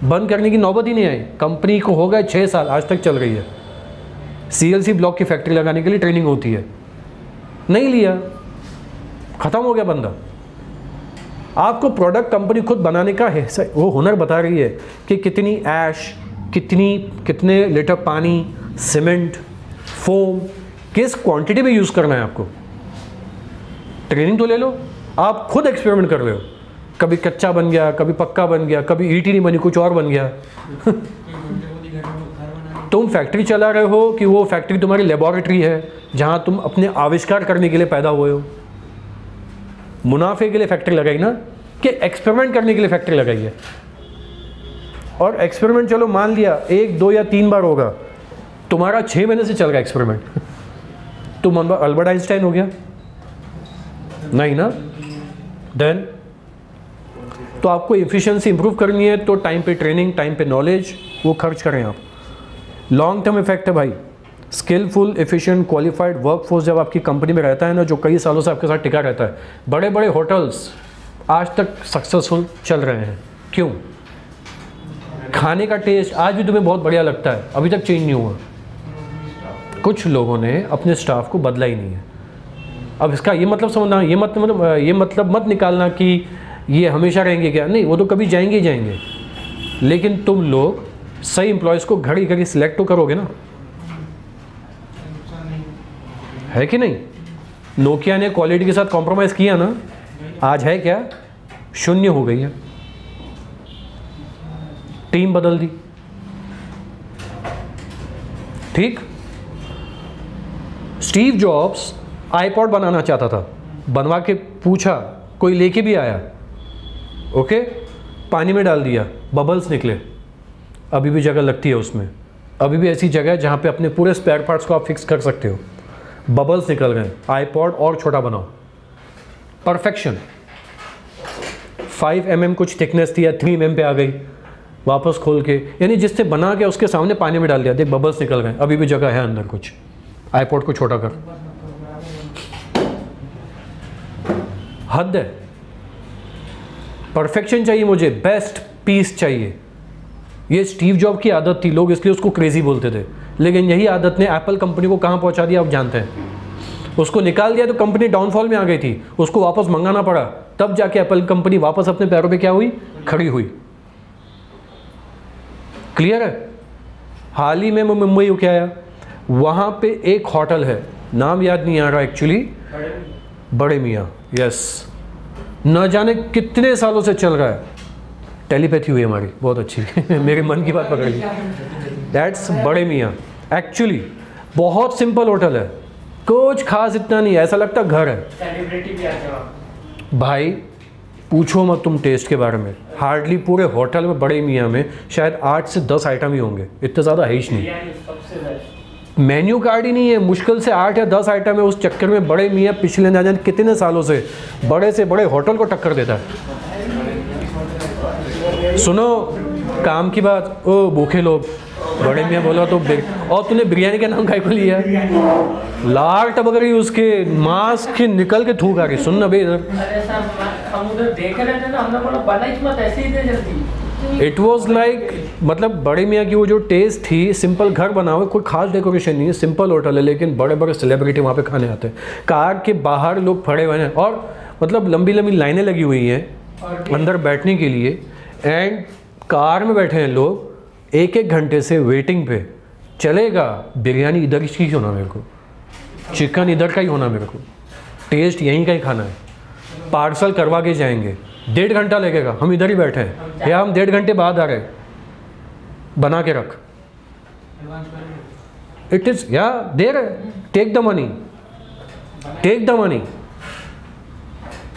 [SPEAKER 1] बंद करने की नौबत ही नहीं आई। कंपनी को हो गए 6 साल, आज तक चल रही है। CLC ब्लॉक की फैक्ट्री लगाने के लिए ट्रेनिंग होती है, नहीं लिया, ख़त्म हो गया बंदा। आपको प्रोडक्ट कंपनी खुद बनाने का है, वो हुनर बता रही है कि कितनी ऐश, कितने लीटर पानी, सीमेंट, फोम, किस क्वांटिटी में यूज़ करना है आपको। ट्रेनिंग तो ले लो, आप खुद एक्सपेरिमेंट कर रहे हो, कभी कच्चा बन गया, कभी पक्का बन गया, कभी ईंट ही नहीं बनी, कुछ और बन गया। तुम फैक्ट्री चला रहे हो कि वो फैक्ट्री तुम्हारी लेबोरेटरी है जहां तुम अपने आविष्कार करने के लिए पैदा हुए हो? मुनाफे के लिए फैक्ट्री लगाई ना, कि एक्सपेरिमेंट करने के लिए फैक्ट्री लगाई है। और एक्सपेरिमेंट चलो मान लिया 1, 2 या 3 बार होगा, तुम्हारा 6 महीने से चल रहा है एक्सपेरिमेंट, तुम अल्बर्ट आइंस्टाइन हो गया? नहीं ना। देन तो आपको एफिशिएंसी इंप्रूव करनी है तो टाइम पे ट्रेनिंग, टाइम पे नॉलेज, वो खर्च करें आप। लॉन्ग टर्म इफेक्ट है भाई। स्किलफुल, एफिशिएंट, क्वालिफाइड वर्कफोर्स जब आपकी कंपनी में रहता है ना, जो कई सालों से आपके साथ टिका रहता है। बड़े बड़े होटल्स आज तक सक्सेसफुल चल रहे हैं, क्यों? खाने का टेस्ट आज भी तुम्हें बहुत बढ़िया लगता है, अभी तक चेंज नहीं हुआ। कुछ लोगों ने अपने स्टाफ को बदला ही नहीं है। अब इसका ये मतलब समझना, ये मतलब मत निकालना कि ये हमेशा रहेंगे, क्या नहीं, वो तो कभी जाएंगे ही जाएंगे। लेकिन तुम लोग सही एम्प्लॉयज़ को घड़ी घड़ी सिलेक्ट तो करोगे ना, है कि नहीं? नोकिया ने क्वालिटी के साथ कॉम्प्रोमाइज़ किया ना, आज है क्या? शून्य हो गई है, टीम बदल दी। ठीक, स्टीव जॉब्स आईपॉड बनाना चाहता था, बनवा के पूछा, कोई लेके भी आया, ओके, पानी में डाल दिया, बबल्स निकले। अभी भी जगह लगती है उसमें, अभी भी ऐसी जगह है जहाँ पे अपने पूरे स्पेयर पार्ट्स को आप फिक्स कर सकते हो। बबल्स निकल गए, आईपॉड और छोटा बनाओ, परफेक्शन। 5 mm कुछ थिकनेस थी या 3 mm पे आ गई, वापस खोल के, यानी जिससे बना के उसके सामने पानी में डाल दिया, देख बबल्स निकल गए, अभी भी जगह है अंदर कुछ, आईपॉड को छोटा कर। हद है, परफेक्शन चाहिए मुझे, बेस्ट पीस चाहिए। ये स्टीव जॉब की आदत थी, लोग इसलिए उसको क्रेजी बोलते थे, लेकिन यही आदत ने एप्पल कंपनी को कहाँ पहुँचा दिया आप जानते हैं। उसको निकाल दिया तो कंपनी डाउनफॉल में आ गई थी, उसको वापस मंगाना पड़ा, तब जाके एप्पल कंपनी वापस अपने पैरों पे क्या हुई, खड़ी हुई। क्लियर है? हाल ही में मैं मुंबई होके आया, वहाँ पे एक होटल है, नाम याद नहीं आ रहा एक्चुअली, बड़े मियाँ, यस, न जाने कितने सालों से चल रहा है, टेलीपैथी हुई हमारी बहुत अच्छी मेरे मन की बात पकड़ ली। दैट्स बड़े मियाँ। एक्चुअली बहुत सिंपल होटल है, कुछ खास इतना नहीं है, ऐसा लगता घर है। सेलिब्रिटी भी आते भाई, पूछो मत तुम टेस्ट के बारे में। हार्डली पूरे होटल में, बड़े मियाँ में शायद 8 से 10 आइटम ही होंगे, इतने ज़्यादा है ही नहीं। मेन्यू कार्ड ही नहीं है, मुश्किल से 8 या 10 आइटम है। उस चक्कर में बड़े मियाँ पिछले ना जाने कितने सालों से बड़े होटल को टक्कर देता है। सुनो काम की बात, ओ भूखे लोग, बड़े मियाँ बोला तो और तूने बिरयानी का नाम काय को लिया? लार टपक रही उसके, मास्क निकल के थूक आ रही। सुन ना भाई इधर,
[SPEAKER 2] हम उधर देख रहे थे ना, हमने बोला बनाई मत, ऐसे ही दे जल्दी।
[SPEAKER 1] इट वॉज लाइक, मतलब बड़े मियाँ की वो जो टेस्ट थी, सिंपल घर बना हुआ, कोई खास डेकोरेशन नहीं है, सिंपल होटल है, लेकिन बड़े बड़े सेलिब्रिटी वहाँ पे खाने आते हैं। कार के बाहर लोग खड़े हुए हैं और मतलब लंबी लंबी लाइनें लगी हुई हैं अंदर बैठने के लिए, एंड कार में बैठे हैं लोग 1-1 घंटे से वेटिंग पे। चलेगा, बिरयानी इधर की होना मेरे को, चिकन इधर का ही होना मेरे को, टेस्ट यहीं का ही खाना है, पार्सल करवा के जाएंगे, 1.5 घंटा लगेगा, हम इधर ही बैठे हैं, या हम 1.5 घंटे बाद आ रहे, बना के रख। इट इज़ या there, take the money, take the money.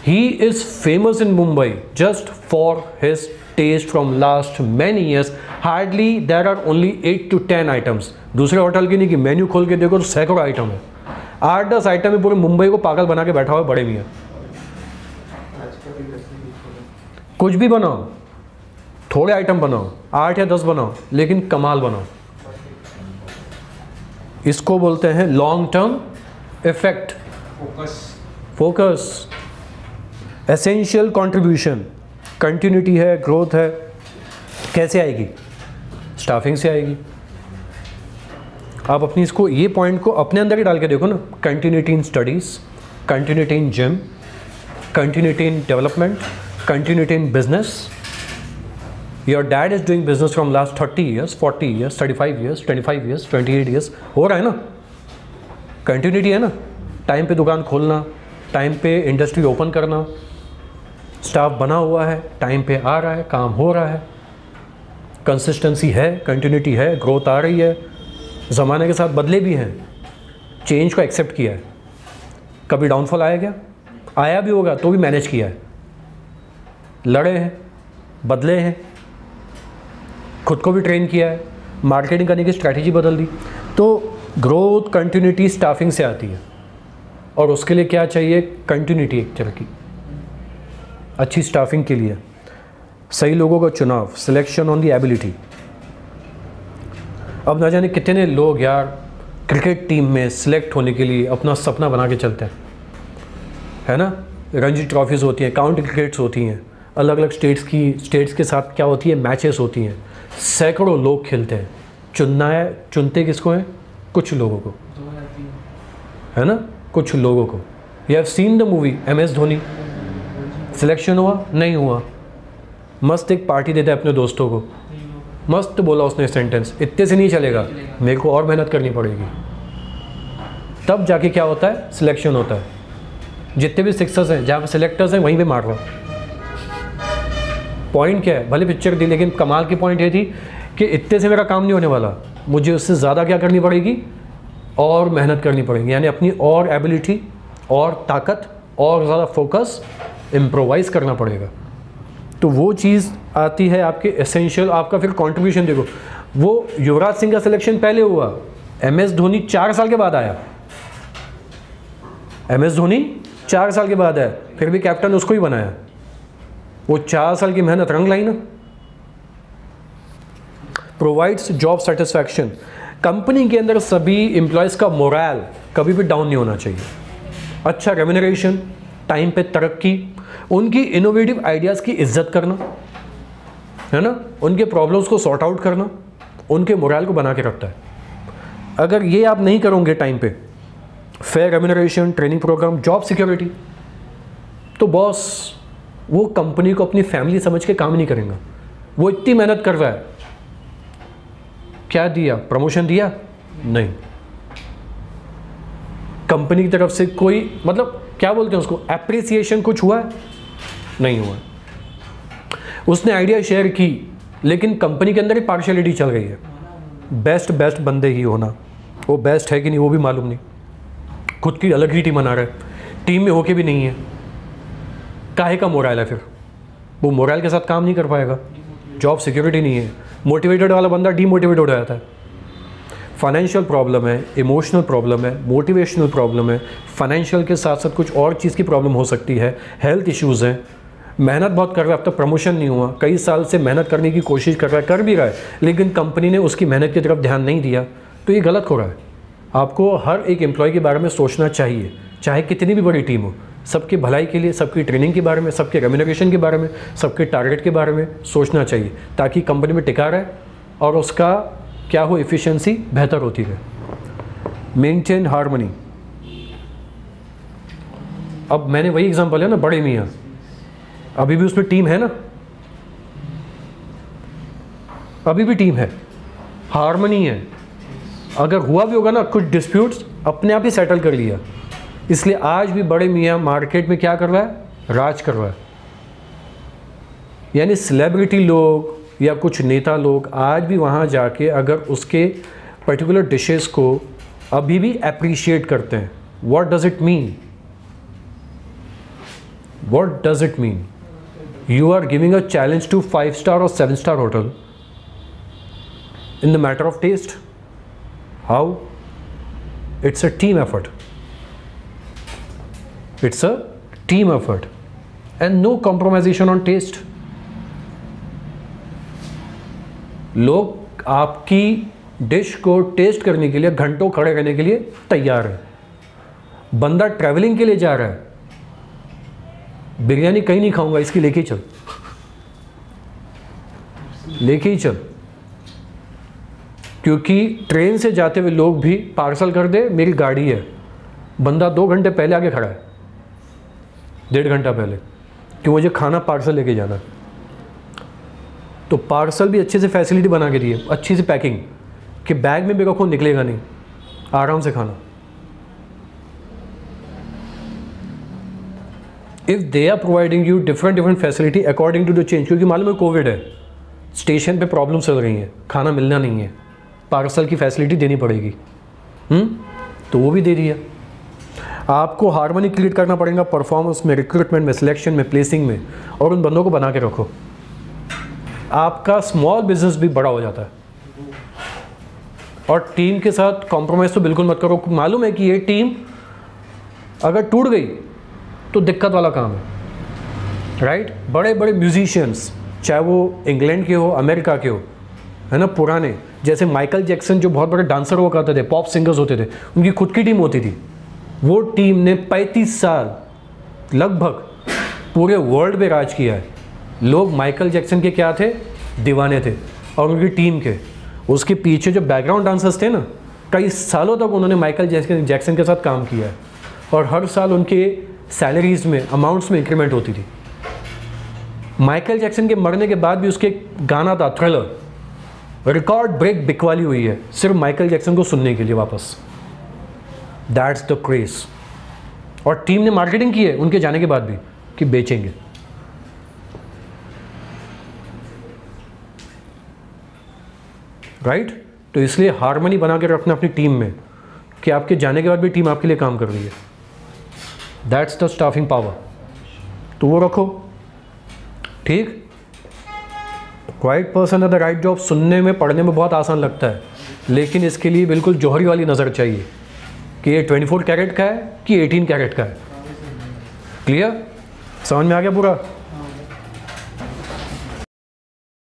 [SPEAKER 1] He is famous in Mumbai just for his taste from last many years. Hardly there are only 8 to 10 items. दूसरे होटल की नहीं कि मेन्यू खोल के देखो तो सैकड़ों आइटम है, 8-10 आइटम में पूरे मुंबई को पागल बना के बैठा हुआ बड़े मियाँ। कुछ भी बनाओ, थोड़े आइटम बनाओ, 8 या 10 बनाओ, लेकिन कमाल बनाओ। इसको बोलते हैं long term effect, focus, essential contribution. Continuity है, ग्रोथ है, कैसे आएगी? स्टाफिंग से आएगी। आप अपनी इसको, ये पॉइंट को अपने अंदर ही डाल के देखो ना। Continuity in studies, continuity in gym, continuity in development, continuity in business. Your dad is doing business from last 30 years, 40 years, 35 years, 25 years, 28 years, हो रहा है ना, कंटिन्यूटी है ना। टाइम पे दुकान खोलना, टाइम पे इंडस्ट्री ओपन करना, स्टाफ बना हुआ है, टाइम पे आ रहा है, काम हो रहा है, कंसिस्टेंसी है, कंटिन्यूटी है, ग्रोथ आ रही है, ज़माने के साथ बदले भी हैं, चेंज को एक्सेप्ट किया है। कभी डाउनफॉल आया क्या? आया भी होगा तो भी मैनेज किया है, लड़े हैं, बदले हैं, खुद को भी ट्रेन किया है, मार्केटिंग करने की स्ट्रैटेजी बदल दी। तो ग्रोथ, कंटिन्यूटी स्टाफिंग से आती है, और उसके लिए क्या चाहिए? कंटिन्यूटी एक तरह की। अच्छी स्टाफिंग के लिए सही लोगों का चुनाव, सिलेक्शन ऑन दी एबिलिटी। अब ना जाने कितने लोग यार क्रिकेट टीम में सिलेक्ट होने के लिए अपना सपना बना के चलते हैं, है ना। रणजी ट्रॉफीज़ होती हैं, काउंटी क्रिकेट्स होती हैं, अलग अलग स्टेट्स के साथ क्या होती है, मैचेस होती हैं, सैकड़ों लोग खेलते हैं। चुनना है, चुनते किसको हैं? कुछ लोगों को। है ना, कुछ लोगों को। You have seen the movie MS Dhoni, selection हुआ नहीं हुआ, मस्त एक पार्टी देता है अपने दोस्तों को, मस्त बोला उसने सेंटेंस, इतने से नहीं चलेगा, मेरे को और मेहनत करनी पड़ेगी, तब जाके क्या होता है, सिलेक्शन होता है। जितने भी सिक्सर्स हैं, जहाँ पे सिलेक्टर्स हैं, वहीं पे मार रहा। पॉइंट क्या है, भले पिक्चर दी, लेकिन कमाल की पॉइंट ये थी कि इतने से मेरा काम नहीं होने वाला, मुझे उससे ज़्यादा क्या करनी पड़ेगी, और मेहनत करनी पड़ेगी, यानी अपनी और एबिलिटी और ताकत और ज़्यादा फोकस इम्प्रोवाइज करना पड़ेगा। तो वो चीज़ आती है आपके एसेंशियल, आपका फिर कंट्रीब्यूशन देखो। वो युवराज सिंह का सिलेक्शन पहले हुआ, MS धोनी 4 साल के बाद आया, MS धोनी 4 साल के बाद आया, फिर भी कैप्टन उसको ही बनाया। वो 4 साल की मेहनत रंग लाई ना। प्रोवाइड्स जॉब सेटिस्फैक्शन, कंपनी के अंदर सभी एम्प्लॉयज़ का मोरल कभी भी डाउन नहीं होना चाहिए। अच्छा रेम्यूनरेशन, टाइम पे तरक्की, उनकी इनोवेटिव आइडियाज़ की इज्जत करना, है ना, उनके प्रॉब्लम्स को सॉर्ट आउट करना, उनके मोरल को बना के रखता है। अगर ये आप नहीं करोगे टाइम पे, fair remuneration, training program, job security, तो बॉस वो कंपनी को अपनी फैमिली समझ के काम नहीं करेगा। वो इतनी मेहनत कर रहा है, क्या दिया, प्रमोशन दिया नहीं, कंपनी की तरफ से कोई मतलब क्या बोलते हैं उसको, एप्रिसिएशन कुछ हुआ नहीं हुआ। उसने आइडिया शेयर की, लेकिन कंपनी के अंदर ही पार्शियलिटी चल रही है, बेस्ट बंदे ही होना, वो बेस्ट है कि नहीं वो भी मालूम नहीं, खुद की अलग ही टीम बना रहा है, टीम में होके भी नहीं है, काहे का मोरल है, फिर वो मोरल के साथ काम नहीं कर पाएगा, जॉब सिक्योरिटी नहीं है, मोटिवेटेड वाला बंदा डीमोटिवेट हो जाता है। फाइनेंशियल प्रॉब्लम है, इमोशनल प्रॉब्लम है, मोटिवेशनल प्रॉब्लम है, फाइनेंशियल के साथ साथ कुछ और चीज़ की प्रॉब्लम हो सकती है, हेल्थ इश्यूज़ हैं, मेहनत बहुत कर रहा है, अब तक प्रमोशन नहीं हुआ, कई साल से मेहनत करने की कोशिश कर रहा है, कर भी रहा है, लेकिन कंपनी ने उसकी मेहनत की तरफ ध्यान नहीं दिया, तो ये गलत हो रहा है। आपको हर एक एम्प्लॉय के बारे में सोचना चाहिए, चाहे कितनी भी बड़ी टीम हो, सबकी भलाई के लिए, सबकी ट्रेनिंग के बारे में, सबके रेम्यूनरेशन के बारे में, सबके टारगेट के बारे में सोचना चाहिए, ताकि कंपनी में टिका रहे और उसका क्या हो, एफिशिएंसी बेहतर होती है। मेंटेन हार्मनी, अब मैंने वही एग्जांपल है ना, बड़े मियाँ, अभी भी उसमें टीम है ना, अभी भी टीम है, हार्मनी है, अगर हुआ भी होगा ना कुछ डिस्प्यूट्स, अपने आप ही सेटल कर लिया। इसलिए आज भी बड़े मियाँ मार्केट में क्या कर रहा है, राज कर रहा है। यानी सेलिब्रिटी लोग या कुछ नेता लोग आज भी वहाँ जाके अगर उसके पर्टिकुलर डिशेस को अभी भी अप्रिशिएट करते हैं। What does it mean, what does it mean, you are giving a challenge to 5 star और 7 star hotel in the matter of taste. How? It's a team effort. It's a team effort and no compromisation on taste. लोग आपकी dish को test करने के लिए घंटों खड़े रहने के लिए तैयार है। बंदा ट्रैवलिंग के लिए जा रहा है, बिरयानी कहीं नहीं खाऊंगा, इसकी लेके ही चल, लेके ही चल, क्योंकि ट्रेन से जाते हुए लोग भी पार्सल कर दे, मेरी गाड़ी है, बंदा 2 घंटे पहले आके खड़ा है, 1.5 घंटा पहले, कि मुझे खाना पार्सल लेके जाना है। तो पार्सल भी अच्छे से फैसिलिटी बना के दी है, अच्छी सी पैकिंग, कि बैग में भी रखो निकलेगा नहीं, आराम से खाना। If they are providing you different facility according to the change, क्योंकि मालूम है कोविड है, स्टेशन पे प्रॉब्लम चल रही है, खाना मिलना नहीं है, पार्सल की फैसिलिटी देनी पड़ेगी, तो वो भी दे दिया। आपको हार्मनी क्रिएट करना पड़ेगा परफॉर्मेंस में, रिक्रूटमेंट में, सिलेक्शन में, प्लेसिंग में, और उन बंदों को बना के रखो। आपका स्मॉल बिजनेस भी बड़ा हो जाता है। और टीम के साथ कॉम्प्रोमाइज़ तो बिल्कुल मत करो। मालूम है कि ये टीम अगर टूट गई तो दिक्कत वाला काम है, राइट। बड़े बड़े म्यूजिशियंस, चाहे वो इंग्लैंड के हो, अमेरिका के हो, है ना, पुराने, जैसे माइकल जैक्सन जो बहुत बड़े डांसर हुआ करते थे, पॉप सिंगर्स होते थे, उनकी खुद की टीम होती थी। वो टीम ने 35 साल लगभग पूरे वर्ल्ड पे राज किया है। लोग माइकल जैक्सन के क्या थे, दीवाने थे, और उनकी टीम के, उसके पीछे जो बैकग्राउंड डांसर्स थे ना, कई सालों तक उन्होंने माइकल जैक्सन के साथ काम किया है और हर साल उनके सैलरीज में, अमाउंट्स में इंक्रीमेंट होती थी। माइकल जैक्सन के मरने के बाद भी उसके एक गाना था थ्रिलर, रिकॉर्ड ब्रेक बिकवाली हुई है सिर्फ माइकल जैक्सन को सुनने के लिए वापस। That's the craze. और टीम ने मार्केटिंग की है उनके जाने के बाद भी कि बेचेंगे। राइट? तो इसलिए हार्मनी बना के रखना अपनी टीम में कि आपके जाने के बाद भी टीम आपके लिए काम कर रही है। That's the staffing power. तो वो रखो। ठीक? Right person at the right job सुनने में, पढ़ने में बहुत आसान लगता है, लेकिन इसके लिए बिल्कुल जौहरी वाली नज़र चाहिए कि ये 24 कैरेट का है कि 18 कैरेट का है। क्लियर? समझ में आ गया पूरा?